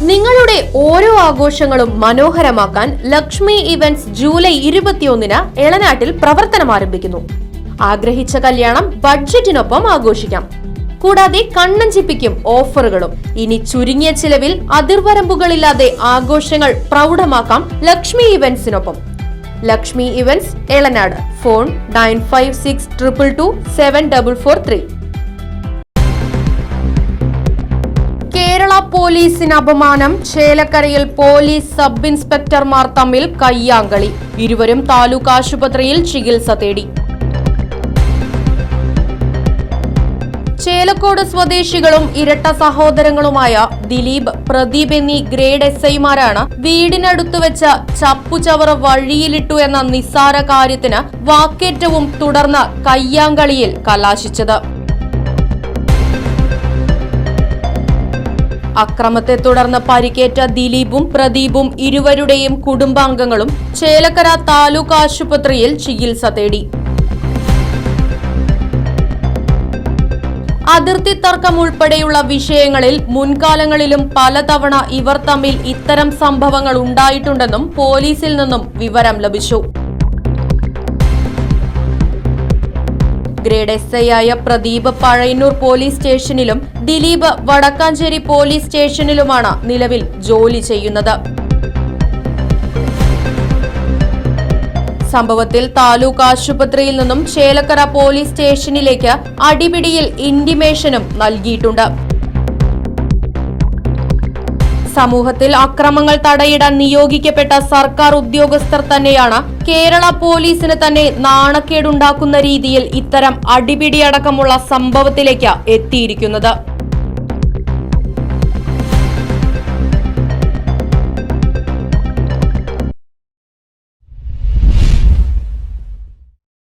നിങ്ങളുടെ ഓരോ ആഘോഷങ്ങളും മനോഹരമാക്കാൻ ലക്ഷ്മി ഇവന്റ്സ് ജൂലൈ 21-ന് എളനാട്ടിൽ പ്രവർത്തനം ആരംഭിക്കുന്നു. ആഗ്രഹിച്ച കല്യാണം ബഡ്ജറ്റിനൊപ്പം ആഘോഷിക്കാം. കൂടാതെ കണ്ണഞ്ചിപ്പിക്കും ഓഫറുകളും. ഇനി ചുരുങ്ങിയ ചിലവിൽ അതിർവരമ്പുകളില്ലാതെ ആഘോഷങ്ങൾ പ്രൗഢമാക്കാം ലക്ഷ്മി ഇവന്റ്സിനൊപ്പം. ലക്ഷ്മി ഇവന്റ്സ് എളനാട്. ഫോൺ 9562227443. കേരള പോലീസിന് അപമാനം. ചേലക്കരയിൽ പോലീസ് സബ് ഇൻസ്പെക്ടർമാർ തമ്മിൽ കയ്യാങ്കളി. ഇരുവരും താലൂക്ക് ആശുപത്രിയിൽ ചികിത്സ തേടി. ചേലക്കോട് സ്വദേശികളും ഇരട്ട സഹോദരങ്ങളുമായ ദിലീപ്, പ്രദീപ് എന്നീ ഗ്രേഡ് SI-മാരാണ് വീടിനടുത്ത് വെച്ച ചപ്പുചവറ വഴിയിലിട്ടു എന്ന നിസ്സാര കാര്യത്തിന് വാക്കേറ്റവും തുടർന്ന് കയ്യാങ്കളിയിൽ കലാശിച്ചത്. അക്രമത്തെ തുടർന്ന് പരിക്കേറ്റ ദിലീപും പ്രദീപും ഇരുവരുടെയും കുടുംബാംഗങ്ങളും ചേലക്കര താലൂക്ക് ആശുപത്രിയിൽ ചികിത്സ തേടി. അതിർത്തി തർക്കം ഉൾപ്പെടെയുള്ള വിഷയങ്ങളിൽ മുൻകാലങ്ങളിലും പലതവണ ഇവർ തമ്മിൽ ഇത്തരം സംഭവങ്ങൾ ഉണ്ടായിട്ടുണ്ടെന്നും പോലീസിൽ നിന്നും വിവരം ലഭിച്ചു. ഗ്രേഡ് SI ആയ പ്രദീപ് പഴയന്നൂർ പോലീസ് സ്റ്റേഷനിലും ദിലീപ് വടക്കാഞ്ചേരി പോലീസ് സ്റ്റേഷനിലുമാണ് നിലവിൽ ജോലി ചെയ്യുന്നത്. സംഭവത്തിൽ താലൂക്ക് ആശുപത്രിയിൽ നിന്നും ചേലക്കര പോലീസ് സ്റ്റേഷനിലേക്ക് അടിപിടിയിൽ ഇന്റിമേഷനും നൽകിയിട്ടുണ്ട്. സമൂഹത്തിൽ അക്രമങ്ങൾ തടയിടാൻ നിയോഗിക്കപ്പെട്ട സർക്കാർ ഉദ്യോഗസ്ഥർ തന്നെയാണ് കേരള പോലീസിന് തന്നെ നാണക്കേടുണ്ടാക്കുന്ന രീതിയിൽ ഇത്തരം അടിപിടിയടക്കമുള്ള സംഭവത്തിലേക്ക് എത്തിയിരിക്കുന്നത്.